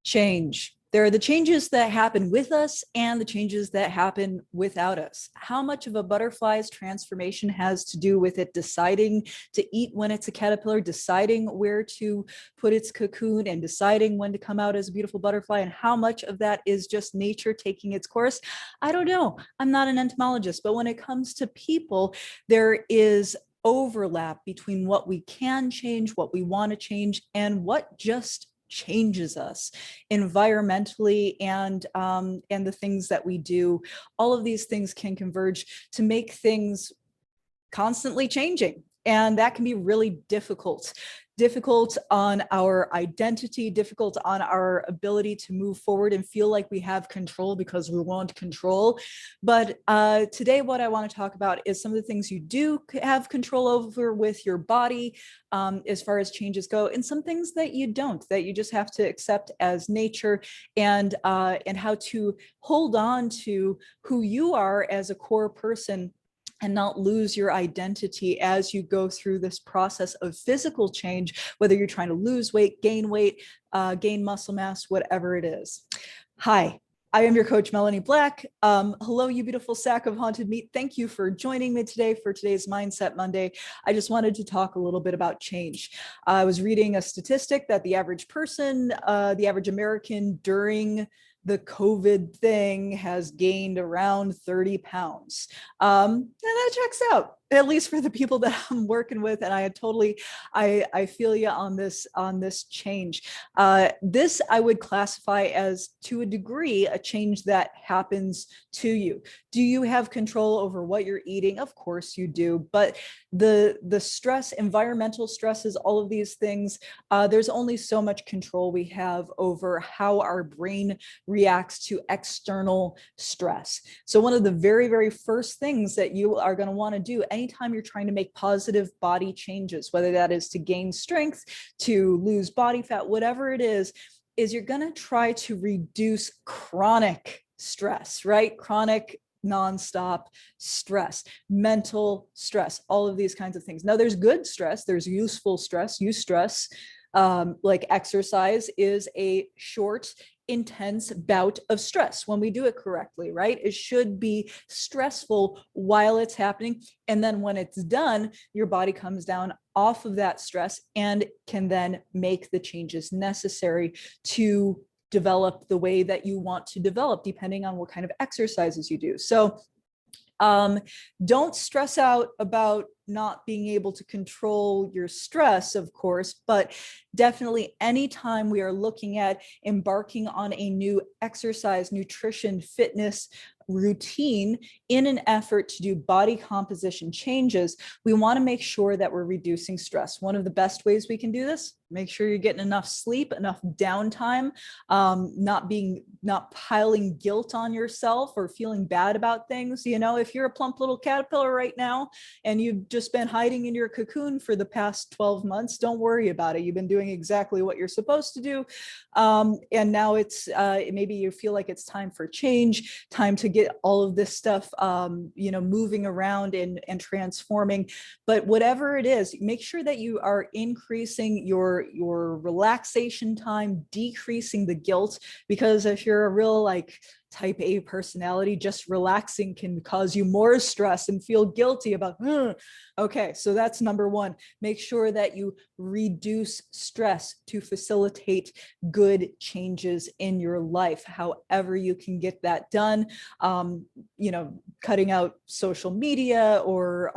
Change. There are the changes that happen with us and the changes that happen without us. How much of a butterfly's transformation has to do with it deciding to eat when it's a caterpillar, deciding where to put its cocoon, and deciding when to come out as a beautiful butterfly, and how much of that is just nature taking its course? I don't know. I'm not an entomologist, but when it comes to people, there is overlap between what we can change, what we want to change, and what just changes us environmentally, and the things that we do. All of these things can converge to make things constantly changing, and that can be really difficult on our identity, difficult on our ability to move forward and feel like we have control because we want control. But today, what I want to talk about is some of the things you do have control over with your body as far as changes go, and some things that you don't, that you just have to accept as nature, and how to hold on to who you are as a core person and not lose your identity as you go through this process of physical change, whether you're trying to lose weight, gain muscle mass, whatever it is. Hi, I am your coach, Melanie Black. Hello, you beautiful sack of haunted meat. Thank you for joining me today for today's Mindset Monday. I just wanted to talk a little bit about change. I was reading a statistic that the average person, the average American during the COVID thing has gained around 30 pounds. And that checks out, at least for the people that I'm working with. And I feel you on this change. This I would classify as, to a degree, a change that happens to you. Do you have control over what you're eating? Of course you do. But the stress, environmental stresses, all of these things, there's only so much control we have over how our brain reacts to external stress. So one of the very, very first things that you are going to want to do anytime you're trying to make positive body changes, whether that is to gain strength, to lose body fat, whatever it is you're going to try to reduce chronic stress, right? Chronic nonstop stress, mental stress, all of these kinds of things. Now, there's good stress, there's useful stress. Eustress, like exercise, is a short, intense bout of stress when we do it correctly, right? It should be stressful while it's happening. And then when it's done, your body comes down off of that stress and can then make the changes necessary to develop the way that you want to develop, depending on what kind of exercises you do. So don't stress out about not being able to control your stress, of course, but definitely anytime we are looking at embarking on a new exercise, nutrition, fitness routine in an effort to do body composition changes, we want to make sure that we're reducing stress. One of the best ways we can do this, make sure you're getting enough sleep, enough downtime, not piling guilt on yourself or feeling bad about things. You know, if you're a plump little caterpillar right now and you've just been hiding in your cocoon for the past 12 months, don't worry about it. You've been doing exactly what you're supposed to do. And now it's maybe you feel like it's time for change, time to get all of this stuff, moving around and transforming. But whatever it is, make sure that you are increasing your relaxation time, decreasing the guilt, because if you're a real type A personality, just relaxing can cause you more stress and feel guilty about, okay, so that's number one. Make sure that you reduce stress to facilitate good changes in your life, however you can get that done. Cutting out social media, or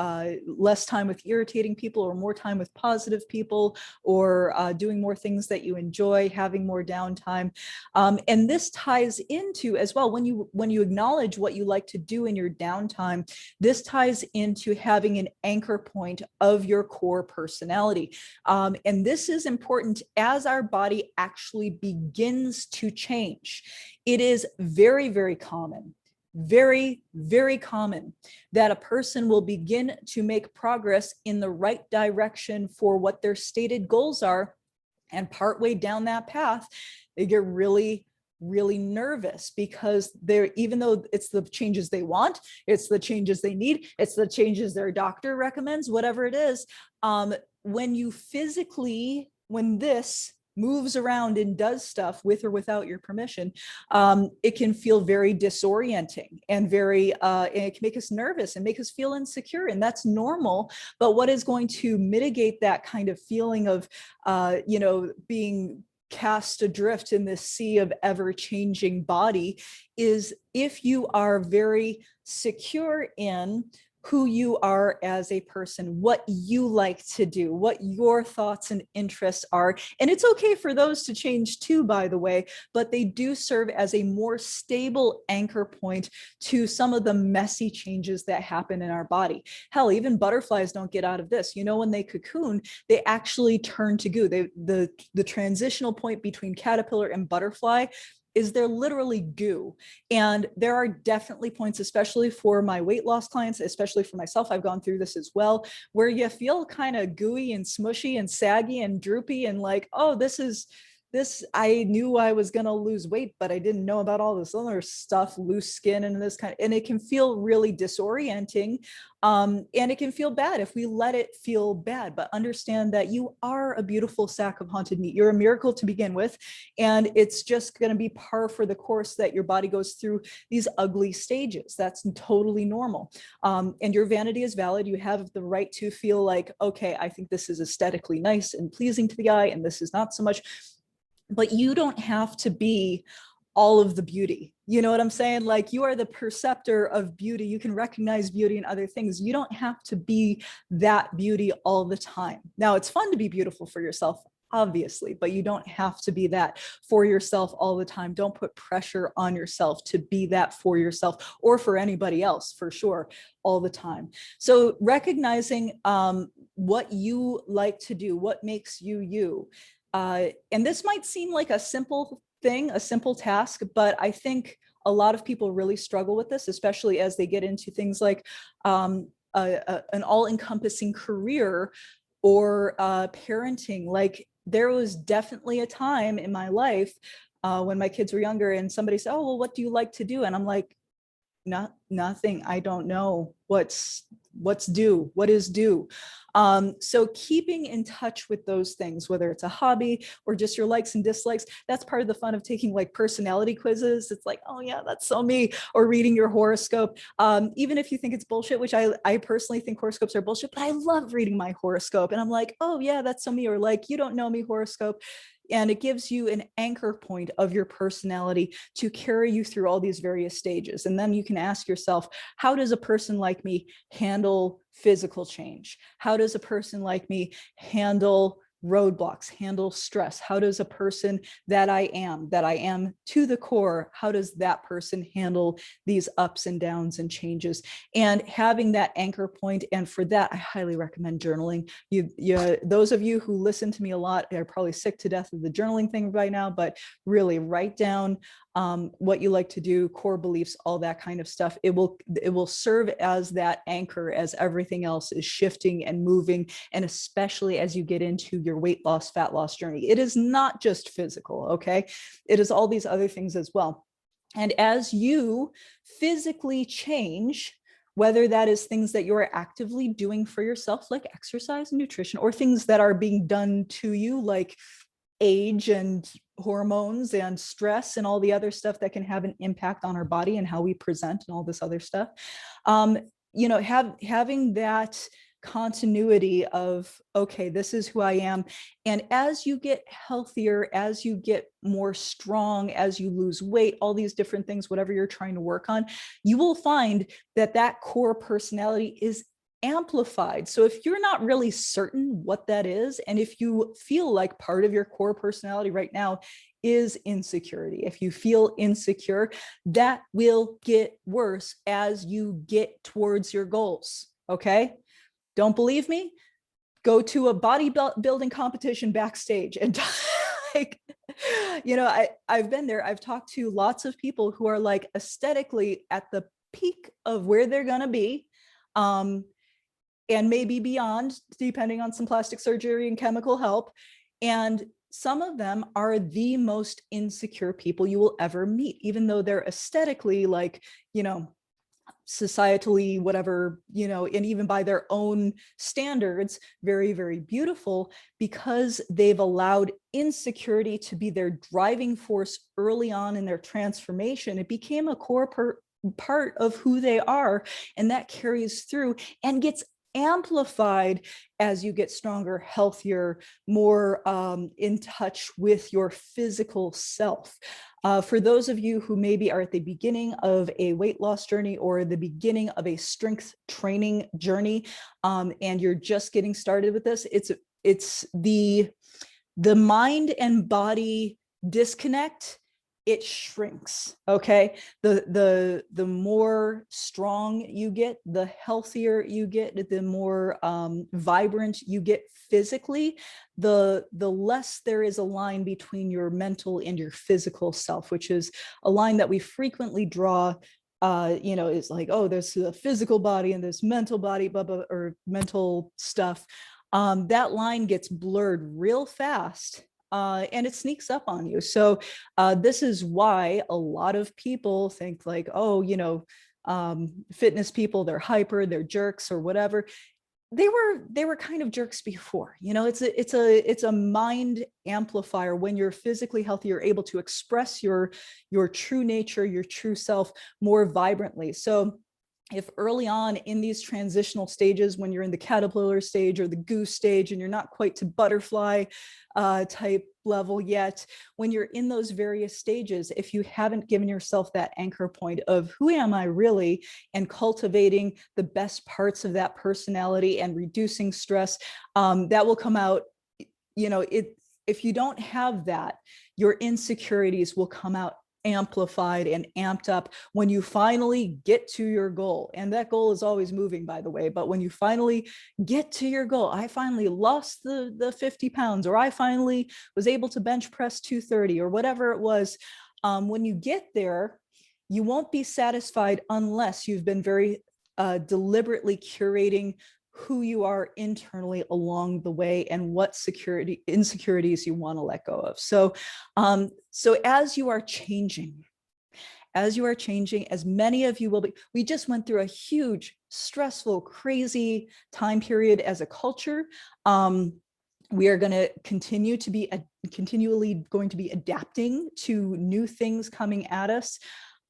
less time with irritating people, or more time with positive people, or doing more things that you enjoy, having more downtime. And this ties into, as well, when you acknowledge what you like to do in your downtime, this ties into having an anchor point of your core personality. And this is important as our body actually begins to change. It is very, very common, very, very common that a person will begin to make progress in the right direction for what their stated goals are. And partway down that path, they get really nervous, because even though it's the changes they want, it's the changes they need, it's the changes their doctor recommends, whatever it is, when this moves around and does stuff with or without your permission, it can feel very disorienting and and it can make us nervous and make us feel insecure, and that's normal. But what is going to mitigate that kind of feeling of, being cast adrift in this sea of ever-changing body is if you are very secure in who you are as a person, what you like to do, what your thoughts and interests are. And it's okay for those to change too, by the way, but they do serve as a more stable anchor point to some of the messy changes that happen in our body. Hell, even butterflies don't get out of this. When they cocoon, they actually turn to goo. The transitional point between caterpillar and butterfly is they're literally goo. And there are definitely points, especially for my weight loss clients, especially for myself, I've gone through this as well, where you feel kind of gooey and smushy and saggy and droopy and like, oh, I knew I was going to lose weight, but I didn't know about all this other stuff, loose skin and and it can feel really disorienting. And it can feel bad if we let it feel bad, but understand that you are a beautiful sack of haunted meat. You're a miracle to begin with. And it's just going to be par for the course that your body goes through these ugly stages. That's totally normal. And your vanity is valid. You have the right to feel like, okay, I think this is aesthetically nice and pleasing to the eye, and this is not so much. But you don't have to be all of the beauty. You know what I'm saying? Like, you are the perceptor of beauty. You can recognize beauty in other things. You don't have to be that beauty all the time. Now, it's fun to be beautiful for yourself, obviously, but you don't have to be that for yourself all the time. Don't put pressure on yourself to be that for yourself or for anybody else, for sure, all the time. So recognizing what you like to do, what makes you you. And this might seem like a simple thing, a simple task, but I think a lot of people really struggle with this, especially as they get into things like an all-encompassing career or parenting. Like, there was definitely a time in my life when my kids were younger and somebody said, oh, well, what do you like to do? And I'm like, nothing. I don't know what's due, what is due. So keeping in touch with those things, whether it's a hobby or just your likes and dislikes, that's part of the fun of taking like personality quizzes. It's like, oh yeah, that's so me. Or reading your horoscope. Even if you think it's bullshit, which I personally think horoscopes are bullshit, but I love reading my horoscope. And I'm like, oh yeah, that's so me. Or like, you don't know me horoscope. And it gives you an anchor point of your personality to carry you through all these various stages. And then you can ask yourself, how does a person like me handle physical change? How does a person like me handle roadblocks, handle stress? How does a person that I am to the core, how does that person handle these ups and downs and changes? And having that anchor point. And for that, I highly recommend journaling. Those of you who listen to me a lot are probably sick to death of the journaling thing by now, but really write down what you like to do, core beliefs, all that kind of stuff. It will serve as that anchor as everything else is shifting and moving, and especially as you get into your weight loss, fat loss journey. It is not just physical, okay? It is all these other things as well. And as you physically change, whether that is things that you're actively doing for yourself, like exercise and nutrition, or things that are being done to you, like age and hormones and stress and all the other stuff that can have an impact on our body and how we present and all this other stuff. Having that continuity of, okay, this is who I am. And as you get healthier, as you get more strong, as you lose weight, all these different things, whatever you're trying to work on, you will find that that core personality is amplified. So if you're not really certain what that is, and if you feel like part of your core personality right now is insecurity, if you feel insecure, that will get worse as you get towards your goals. Okay? Don't believe me? Go to a bodybuilding competition backstage and like, I've been there. I've talked to lots of people who are like aesthetically at the peak of where they're going to be. And maybe beyond, depending on some plastic surgery and chemical help. And some of them are the most insecure people you will ever meet, even though they're aesthetically like, societally, whatever, and even by their own standards, very, very beautiful, because they've allowed insecurity to be their driving force early on in their transformation. It became a core part of who they are, and that carries through and gets amplified as you get stronger, healthier, more in touch with your physical self. For those of you who maybe are at the beginning of a weight loss journey or the beginning of a strength training journey, and you're just getting started with this, it's the mind and body disconnect. It shrinks. Okay, the more strong you get, the healthier you get, the more vibrant you get physically, the less there is a line between your mental and your physical self, which is a line that we frequently draw. It's like, oh, there's the physical body and this mental body, blah, blah, or mental stuff. That line gets blurred real fast. And it sneaks up on you. So this is why a lot of people think like, oh, fitness people, they're hyper, they're jerks or whatever. They were kind of jerks before. It's a mind amplifier. When you're physically healthy, you're able to express your true nature, your true self more vibrantly. So if early on in these transitional stages, when you're in the caterpillar stage or the goose stage and you're not quite to butterfly type level yet, when you're in those various stages, if you haven't given yourself that anchor point of who am I really, and cultivating the best parts of that personality and reducing stress, that will come out. If you don't have that, your insecurities will come out amplified and amped up when you finally get to your goal. And that goal is always moving, by the way, but when you finally get to your goal, I finally lost the 50 pounds, or I finally was able to bench press 230 or whatever it was. When you get there, you won't be satisfied unless you've been very deliberately curating who you are internally along the way and what insecurities you want to let go of. So as you are changing, as many of you will be, we just went through a huge, stressful, crazy time period as a culture. We are going to continually going to be adapting to new things coming at us.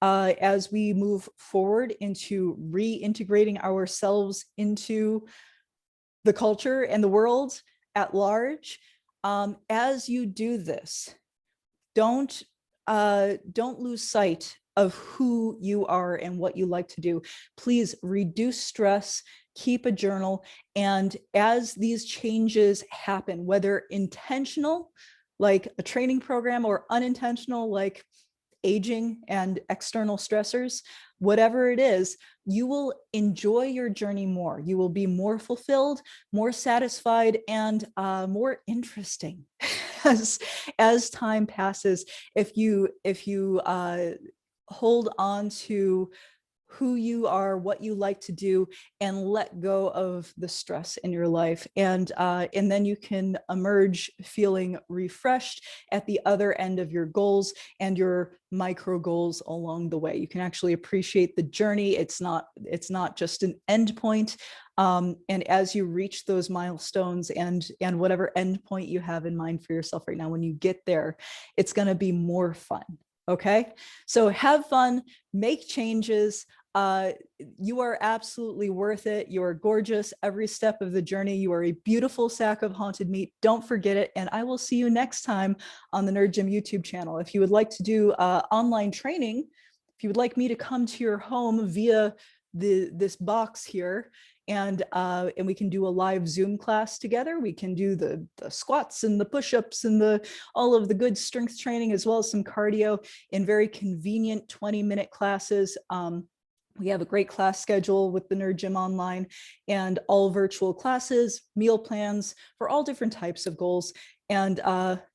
As we move forward into reintegrating ourselves into the culture and the world at large. As you do this, don't lose sight of who you are and what you like to do. Please reduce stress, keep a journal, and as these changes happen, whether intentional, like a training program, or unintentional, like aging and external stressors, whatever it is, you will enjoy your journey more. You will be more fulfilled, more satisfied, and more interesting as time passes. If you hold on to who you are, what you like to do, and let go of the stress in your life. And then you can emerge feeling refreshed at the other end of your goals and your micro goals along the way. You can actually appreciate the journey. It's not just an end point. And as you reach those milestones and whatever end point you have in mind for yourself right now, when you get there, it's going to be more fun. Okay, so have fun, make changes. You are absolutely worth it. You are gorgeous every step of the journey. You are a beautiful sack of haunted meat. Don't forget it. And I will see you next time on the Nerd Gym YouTube channel. If you would like to do online training, if you would like me to come to your home via this box here, and we can do a live Zoom class together. We can do the squats and the push-ups and all of the good strength training, as well as some cardio in very convenient 20-minute classes. We have a great class schedule with the Nerd Gym Online, and all virtual classes, meal plans for all different types of goals. And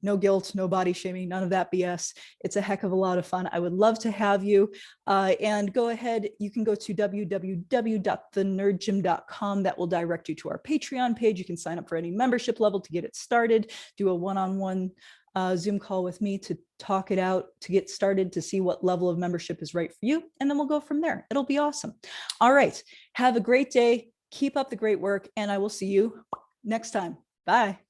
no guilt, no body shaming, none of that BS. It's a heck of a lot of fun. I would love to have you. And go ahead, you can go to www.thenerdgym.com. That will direct you to our Patreon page. You can sign up for any membership level to get it started, do a one-on-one Zoom call with me to talk it out, to get started, to see what level of membership is right for you. And then we'll go from there. It'll be awesome. All right. Have a great day. Keep up the great work. And I will see you next time. Bye.